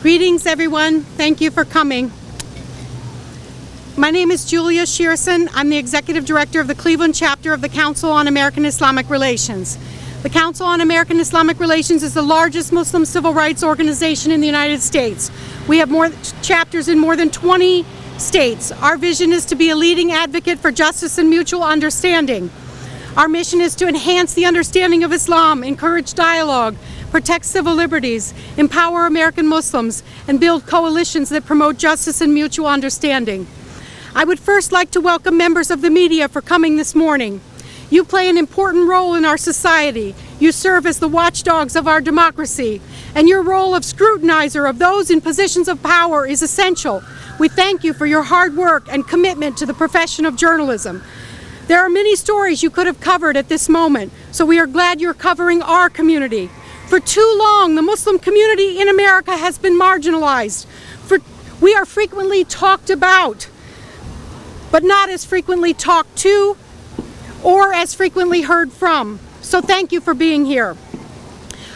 Greetings, everyone. Thank you for coming. My name is Julia Shearson. I'm the Executive Director of the Cleveland chapter of the Council on American-Islamic Relations. The Council on American-Islamic Relations is the largest Muslim civil rights organization in the United States. We have more chapters in more than 20 states. Our vision is to be a leading advocate for justice and mutual understanding. Our mission is to enhance the understanding of Islam, encourage dialogue, protect civil liberties, empower American Muslims, and build coalitions that promote justice and mutual understanding. I would first like to welcome members of the media for coming this morning. You play an important role in our society. You serve as the watchdogs of our democracy, and your role of scrutinizer of those in positions of power is essential. We thank you for your hard work and commitment to the profession of journalism. There are many stories you could have covered at this moment, so we are glad you're covering our community. For too long, the Muslim community in America has been marginalized. We are frequently talked about, but not as frequently talked to or as frequently heard from. So thank you for being here.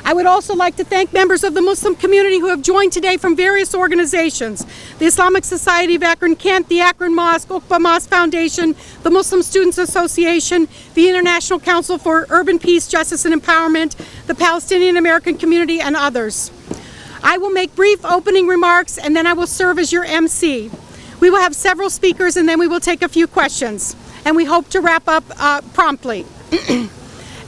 I would also like to thank members of the Muslim community who have joined today from various organizations: the Islamic Society of Akron-Kent, the Akron Mosque, Uqba Mosque Foundation, the Muslim Students Association, the International Council for Urban Peace, Justice and Empowerment, the Palestinian American Community, and others. I will make brief opening remarks and then I will serve as your MC. We will have several speakers and then we will take a few questions, and we hope to wrap up promptly.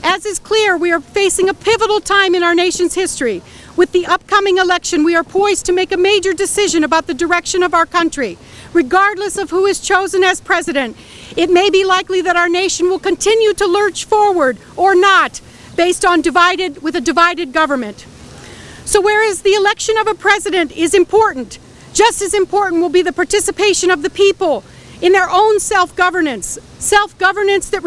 As is clear, we are facing a pivotal time in our nation's history. With the upcoming election, we are poised to make a major decision about the direction of our country. Regardless of who is chosen as president, it may be likely that our nation will continue to lurch forward or not, based on a divided government. So whereas the election of a president is important, just as important will be the participation of the people in their own self-governance that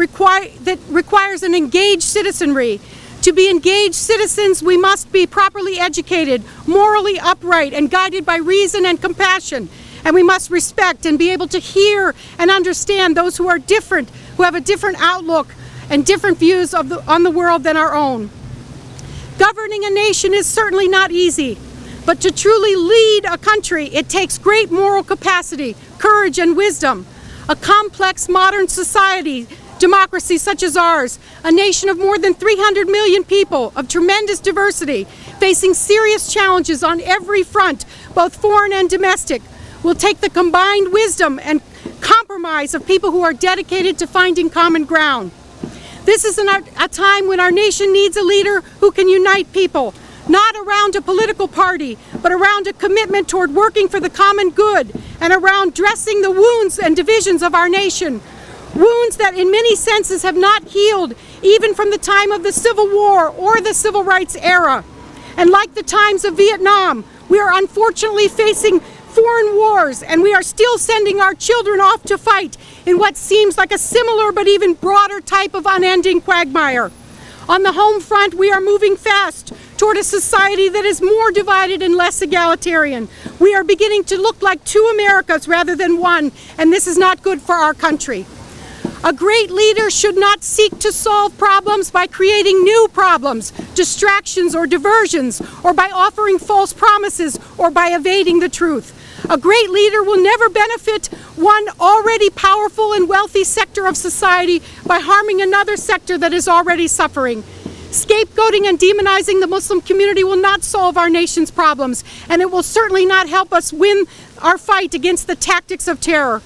requires an engaged citizenry. To be engaged citizens, we must be properly educated, morally upright, and guided by reason and compassion. And we must respect and be able to hear and understand those who are different, who have a different outlook and different views on the world than our own. Governing a nation is certainly not easy, but to truly lead a country, it takes great moral capacity, courage, and wisdom. A complex modern society, democracy such as ours, a nation of more than 300 million people of tremendous diversity, facing serious challenges on every front, both foreign and domestic, will take the combined wisdom and compromise of people who are dedicated to finding common ground. This is a time when our nation needs a leader who can unite people, not around a political party, but around a commitment toward working for the common good and around dressing the wounds and divisions of our nation. Wounds that in many senses have not healed even from the time of the Civil War or the Civil Rights era. And like the times of Vietnam, we are unfortunately facing foreign wars, and we are still sending our children off to fight in what seems like a similar but even broader type of unending quagmire. On the home front, we are moving fast toward a society that is more divided and less egalitarian. We are beginning to look like two Americas rather than one, and this is not good for our country. A great leader should not seek to solve problems by creating new problems, distractions or diversions, or by offering false promises or by evading the truth. A great leader will never benefit one already powerful and wealthy sector of society by harming another sector that is already suffering. Scapegoating and demonizing the Muslim community will not solve our nation's problems, and it will certainly not help us win our fight against the tactics of terror.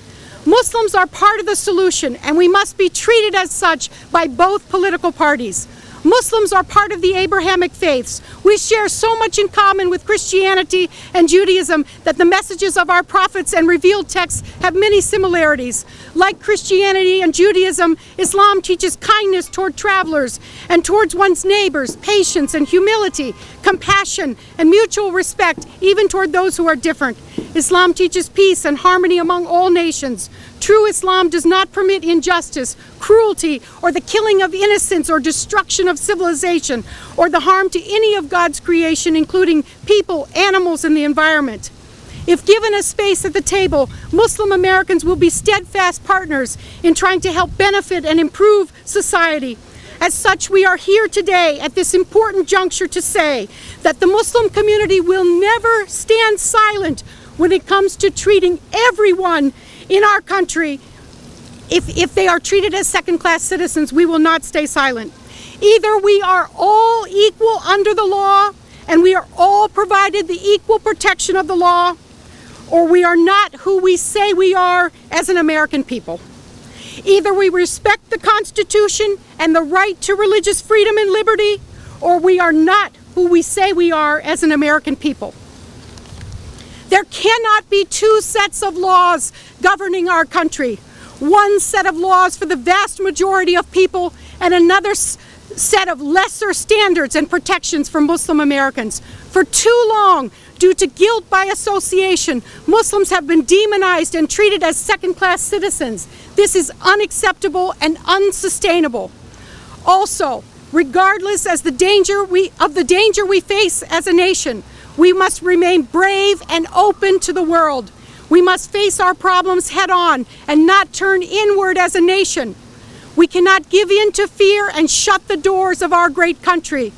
Muslims are part of the solution, and we must be treated as such by both political parties. Muslims are part of the Abrahamic faiths. We share so much in common with Christianity and Judaism that the messages of our prophets and revealed texts have many similarities. Like Christianity and Judaism, Islam teaches kindness toward travelers and towards one's neighbors, patience and humility, compassion and mutual respect, even toward those who are different. Islam teaches peace and harmony among all nations. True Islam does not permit injustice, cruelty, or the killing of innocents or destruction of civilization, or the harm to any of God's creation, including people, animals, and the environment. If given a space at the table, Muslim Americans will be steadfast partners in trying to help benefit and improve society. As such, we are here today at this important juncture to say that the Muslim community will never stand silent when it comes to treating everyone in our country. If they are treated as second-class citizens, we will not stay silent. Either we are all equal under the law and we are all provided the equal protection of the law, or we are not who we say we are as an American people. Either we respect the Constitution and the right to religious freedom and liberty, or we are not who we say we are as an American people. There cannot be two sets of laws governing our country. One set of laws for the vast majority of people and another set of lesser standards and protections for Muslim Americans. For too long, due to guilt by association, Muslims have been demonized and treated as second-class citizens. This is unacceptable and unsustainable. Also, regardless of the danger we face as a nation, we must remain brave and open to the world. We must face our problems head-on and not turn inward as a nation. We cannot give in to fear and shut the doors of our great country.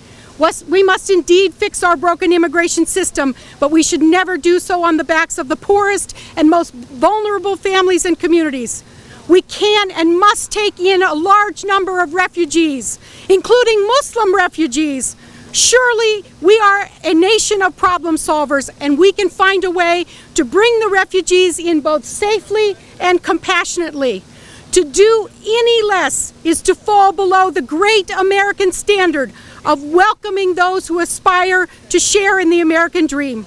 We must indeed fix our broken immigration system, but we should never do so on the backs of the poorest and most vulnerable families and communities. We can and must take in a large number of refugees, including Muslim refugees. Surely we are a nation of problem solvers, and we can find a way to bring the refugees in both safely and compassionately. To do any less is to fall below the great American standard of welcoming those who aspire to share in the American dream.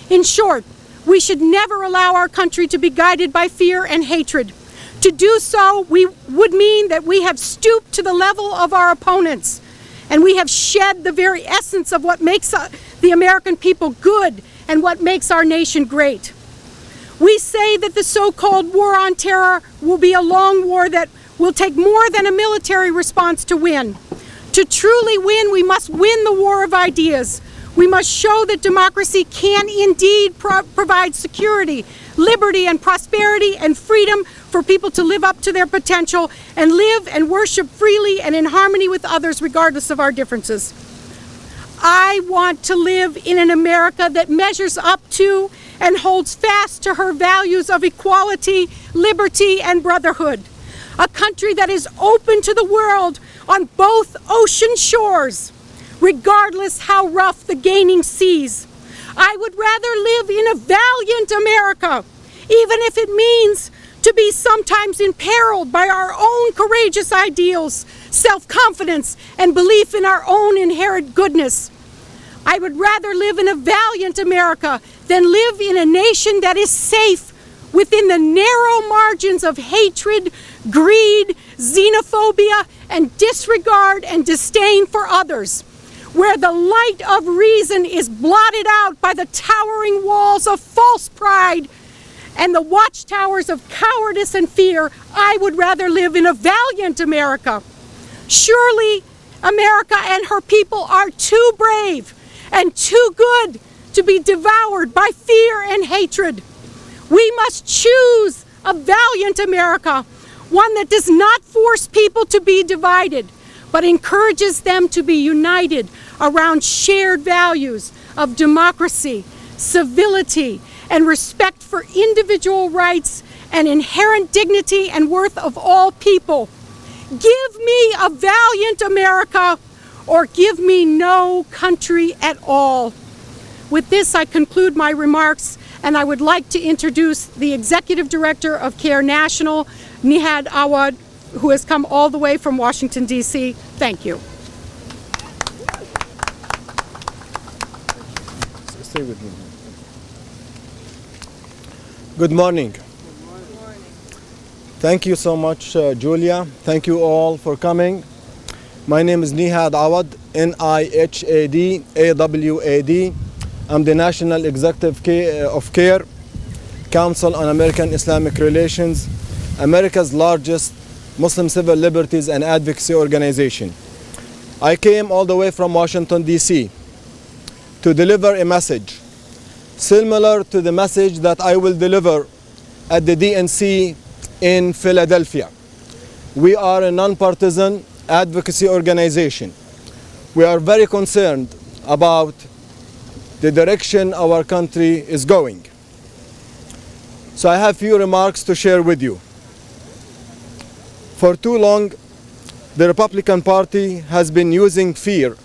In short, we should never allow our country to be guided by fear and hatred. To do so would mean that we have stooped to the level of our opponents, and we have shed the very essence of what makes the American people good and what makes our nation great. We say that the so-called war on terror will be a long war that will take more than a military response to win. To truly win, we must win the war of ideas. We must show that democracy can indeed provide security, liberty, and prosperity and freedom for people to live up to their potential and live and worship freely and in harmony with others regardless of our differences. I want to live in an America that measures up to and holds fast to her values of equality, liberty, and brotherhood. A country that is open to the world on both ocean shores, regardless how rough the gaining seas. I would rather live in a valiant America, even if it means to be sometimes imperiled by our own courageous ideals, self-confidence, and belief in our own inherent goodness. I would rather live in a valiant America than live in a nation that is safe within the narrow margins of hatred, greed, xenophobia, and disregard and disdain for others, where the light of reason is blotted out by the towering walls of false pride and the watchtowers of cowardice and fear. I would rather live in a valiant America. Surely America and her people are too brave and too good to be devoured by fear and hatred. We must choose a valiant America, one that does not force people to be divided, but encourages them to be united around shared values of democracy, civility, and respect for individual rights and inherent dignity and worth of all people. Give me a valiant America, or give me no country at all. With this, I conclude my remarks, and I would like to introduce the Executive Director of CAIR National, Nihad Awad, who has come all the way from Washington, D.C. Thank you. Stay with me. Good morning. Thank you so much, Julia. Thank you all for coming. My name is Nihad Awad, Nihad Awad. I'm the National Executive of CAIR, Council on American-Islamic Relations, America's largest Muslim civil liberties and advocacy organization. I came all the way from Washington, D.C. to deliver a message similar to the message that I will deliver at the DNC in Philadelphia. We are a nonpartisan advocacy organization. We are very concerned about the direction our country is going. So I have few remarks to share with you. For too long, the Republican Party has been using fear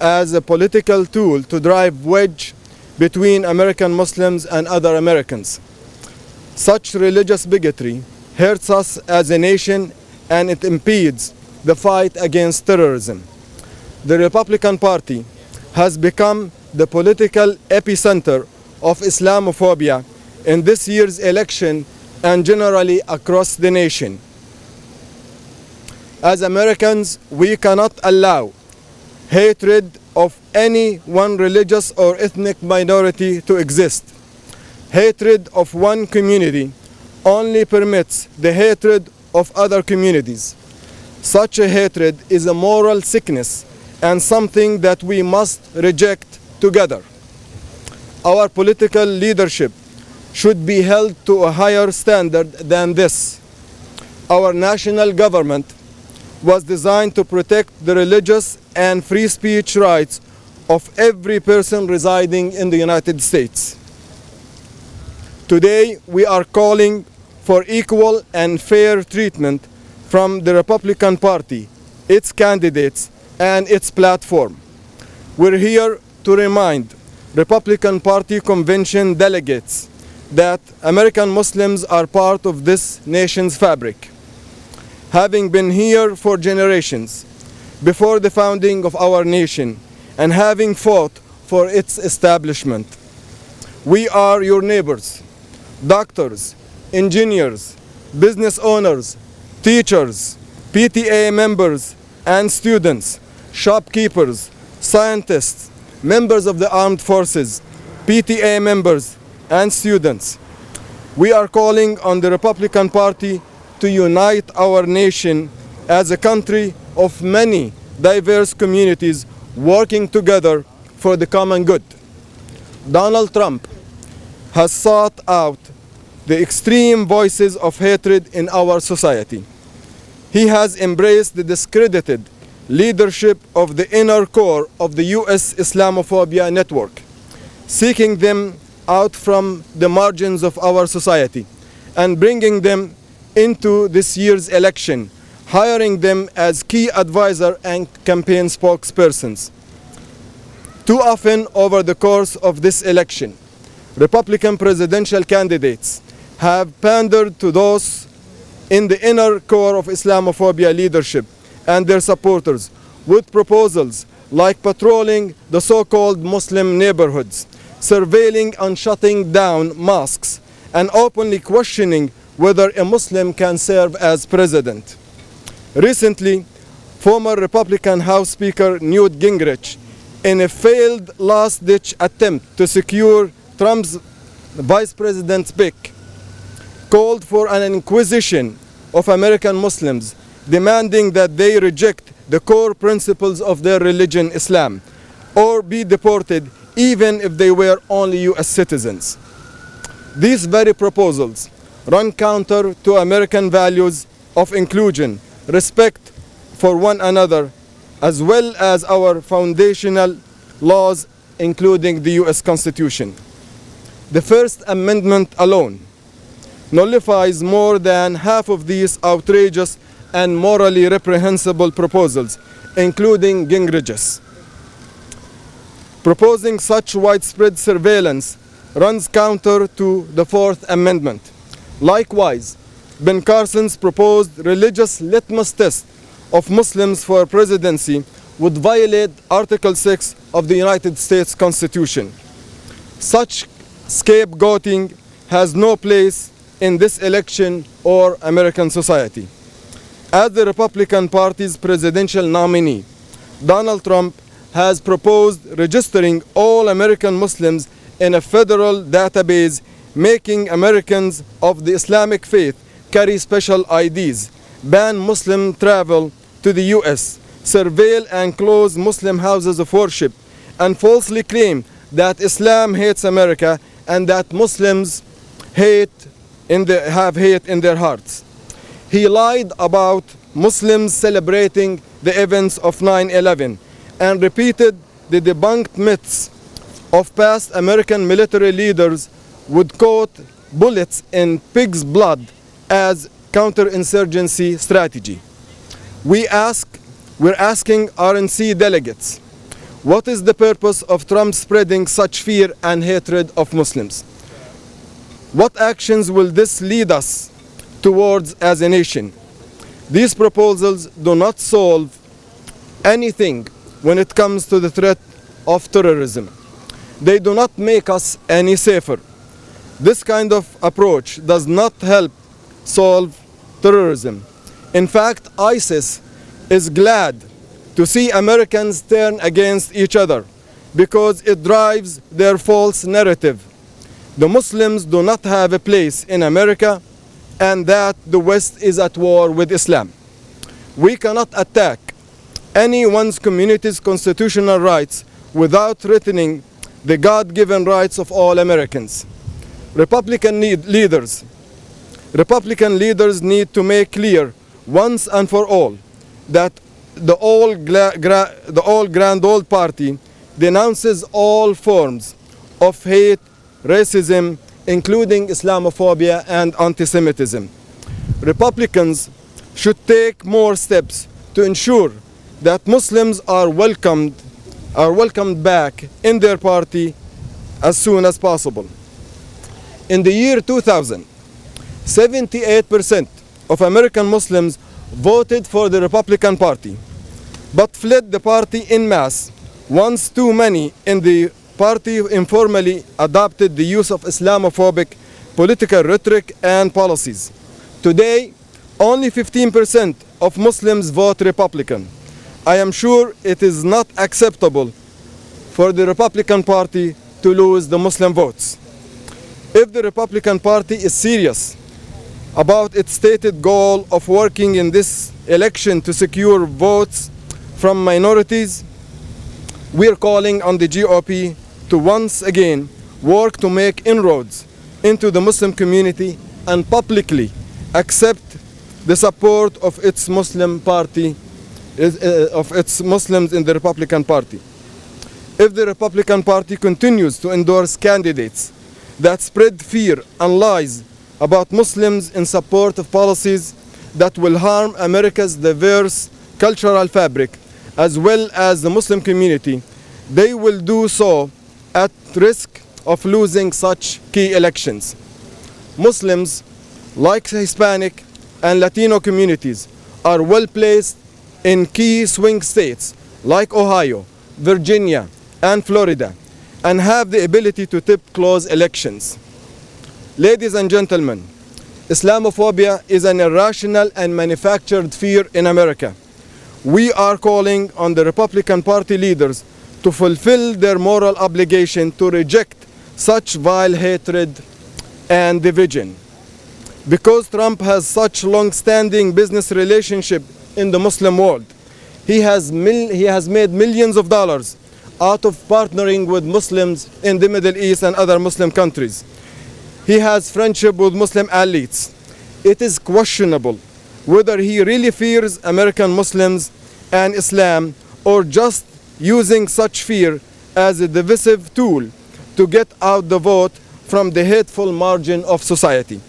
as a political tool to drive wedge between American Muslims and other Americans. Such religious bigotry hurts us as a nation and it impedes the fight against terrorism. The Republican Party has become the political epicenter of Islamophobia in this year's election and generally across the nation. As Americans, we cannot allow hatred of any one religious or ethnic minority to exist. Hatred of one community only permits the hatred of other communities. Such a hatred is a moral sickness and something that we must reject together. Our political leadership should be held to a higher standard than this. Our national government was designed to protect the religious and free speech rights of every person residing in the United States. Today, we are calling for equal and fair treatment from the Republican Party, its candidates, and its platform. We're here to remind Republican Party convention delegates that American Muslims are part of this nation's fabric. Having been here for generations before the founding of our nation and having fought for its establishment, we are your neighbors, doctors, engineers, business owners, teachers, PTA members and students, shopkeepers, scientists, members of the armed forces, PTA members and students. We are calling on the Republican Party to unite our nation as a country of many diverse communities working together for the common good. Donald Trump has sought out the extreme voices of hatred in our society. He has embraced the discredited leadership of the inner core of the U.S. Islamophobia network, seeking them out from the margins of our society and bringing them into this year's election, hiring them as key advisor and campaign spokespersons. Too often over the course of this election, Republican presidential candidates have pandered to those in the inner core of Islamophobia leadership and their supporters with proposals like patrolling the so-called Muslim neighborhoods, surveilling and shutting down mosques, and openly questioning whether a Muslim can serve as president. Recently, former Republican House Speaker Newt Gingrich, in a failed last-ditch attempt to secure Trump's vice president's pick, called for an inquisition of American Muslims, demanding that they reject the core principles of their religion, Islam, or be deported even if they were only U.S. citizens. These very proposals run counter to American values of inclusion, respect for one another, as well as our foundational laws, including the U.S. Constitution. The First Amendment alone nullifies more than half of these outrageous and morally reprehensible proposals, including Gingrich's. Proposing such widespread surveillance runs counter to the Fourth Amendment. Likewise, Ben Carson's proposed religious litmus test of Muslims for presidency would violate Article 6 of the United States Constitution. Such scapegoating has no place in this election or American society. As the Republican Party's presidential nominee, Donald Trump has proposed registering all American Muslims in a federal database, making Americans of the Islamic faith carry special IDs, ban Muslim travel to the U.S., surveil and close Muslim houses of worship, and falsely claim that Islam hates America and that Muslims have hate in their hearts. He lied about Muslims celebrating the events of 9/11 and repeated the debunked myths of past American military leaders would quote bullets in pig's blood as counterinsurgency strategy. We're asking RNC delegates, what is the purpose of Trump spreading such fear and hatred of Muslims? What actions will this lead us towards as a nation? These proposals do not solve anything when it comes to the threat of terrorism. They do not make us any safer. This kind of approach does not help solve terrorism. In fact, ISIS is glad to see Americans turn against each other because it drives their false narrative. The Muslims do not have a place in America and that the West is at war with Islam. We cannot attack anyone's community's constitutional rights without threatening the God-given rights of all Americans. Republican leaders need to make clear once and for all that the all grand old party denounces all forms of hate, racism, including Islamophobia and anti-Semitism. Republicans should take more steps to ensure that Muslims are welcomed back in their party as soon as possible. In the year 2000, 78% of American Muslims voted for the Republican Party, but fled the party en masse once too many in the party informally adopted the use of Islamophobic political rhetoric and policies. Today, only 15% of Muslims vote Republican. I am sure it is not acceptable for the Republican Party to lose the Muslim votes. If the Republican Party is serious about its stated goal of working in this election to secure votes from minorities, we are calling on the GOP to once again work to make inroads into the Muslim community and publicly accept the support of its Muslim party, of its Muslims in the Republican Party. If the Republican Party continues to endorse candidates that spread fear and lies about Muslims in support of policies that will harm America's diverse cultural fabric, as well as the Muslim community, they will do so at risk of losing such key elections. Muslims, like Hispanic and Latino communities, are well placed in key swing states like Ohio, Virginia, and Florida, and have the ability to tip close elections. Ladies and gentlemen, Islamophobia is an irrational and manufactured fear in America. We are calling on the Republican Party leaders to fulfill their moral obligation to reject such vile hatred and division. Because Trump has such long-standing business relationship in the Muslim world, he has made millions of dollars out of partnering with Muslims in the Middle East and other Muslim countries. He has friendship with Muslim elites. It is questionable whether he really fears American Muslims and Islam or just using such fear as a divisive tool to get out the vote from the hateful margin of society.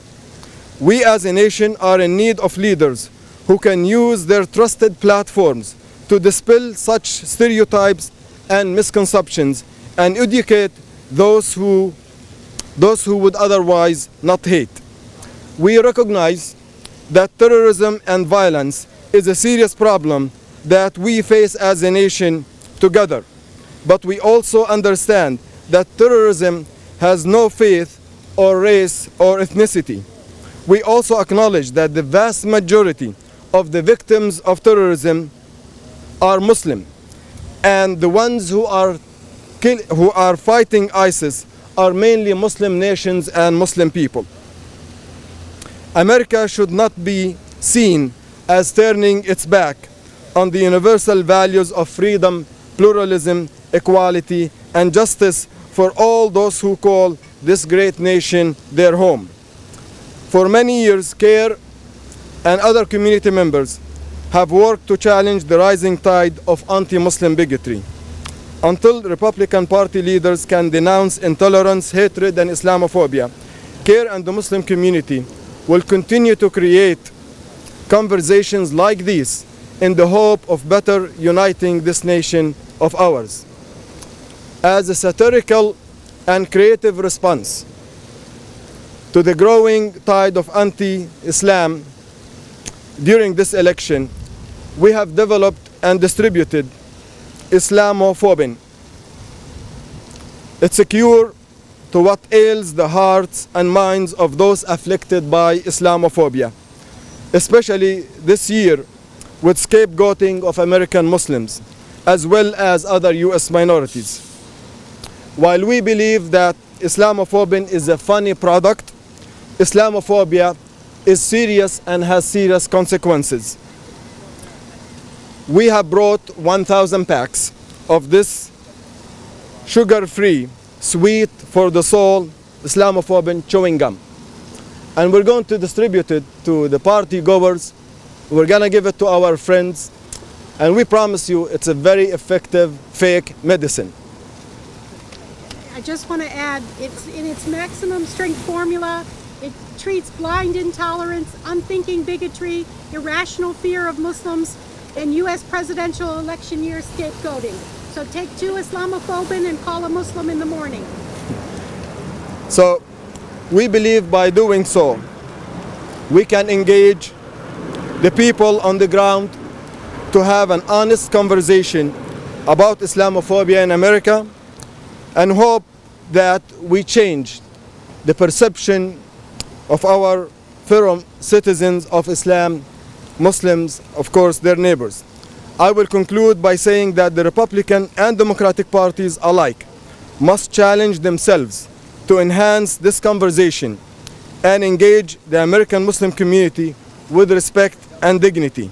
We as a nation are in need of leaders who can use their trusted platforms to dispel such stereotypes and misconceptions and educate those who would otherwise not hate. We recognize that terrorism and violence is a serious problem that we face as a nation together. But we also understand that terrorism has no faith or race or ethnicity. We also acknowledge that the vast majority of the victims of terrorism are Muslim, and the ones who are fighting ISIS are mainly Muslim nations and Muslim people. America should not be seen as turning its back on the universal values of freedom, pluralism, equality, and justice for all those who call this great nation their home. For many years, CAIR and other community members have worked to challenge the rising tide of anti-Muslim bigotry. Until Republican Party leaders can denounce intolerance, hatred, and Islamophobia, CAIR and the Muslim community will continue to create conversations like these in the hope of better uniting this nation of ours. As a satirical and creative response to the growing tide of anti-Islam during this election, we have developed and distributed Islamophobia. It's a cure to what ails the hearts and minds of those afflicted by Islamophobia, especially this year with scapegoating of American Muslims, as well as other US minorities. While we believe that Islamophobia is a funny product, Islamophobia is serious and has serious consequences. We have brought 1,000 packs of this sugar-free, sweet for the soul Islamophobia chewing gum. And we're going to distribute it to the party goers. We're going to give it to our friends. And we promise you it's a very effective fake medicine. I just want to add, it's in its maximum strength formula. It treats blind intolerance, unthinking bigotry, irrational fear of Muslims, and U.S. presidential election year scapegoating. So take 2 Islamophobia and call a Muslim in the morning. So we believe by doing so, we can engage the people on the ground to have an honest conversation about Islamophobia in America, and hope that we change the perception of our fellow citizens of Islam, Muslims, of course, their neighbors. I will conclude by saying that the Republican and Democratic parties alike must challenge themselves to enhance this conversation and engage the American Muslim community with respect and dignity.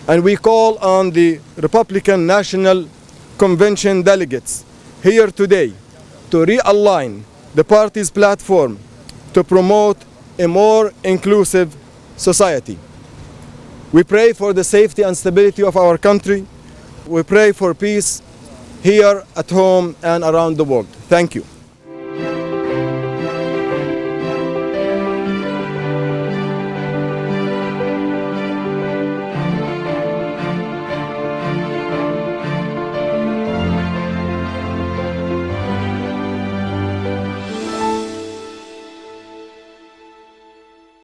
And we call on the Republican National Convention delegates here today to realign the party's platform to promote a more inclusive society. We pray for the safety and stability of our country. We pray for peace here at home and around the world. Thank you.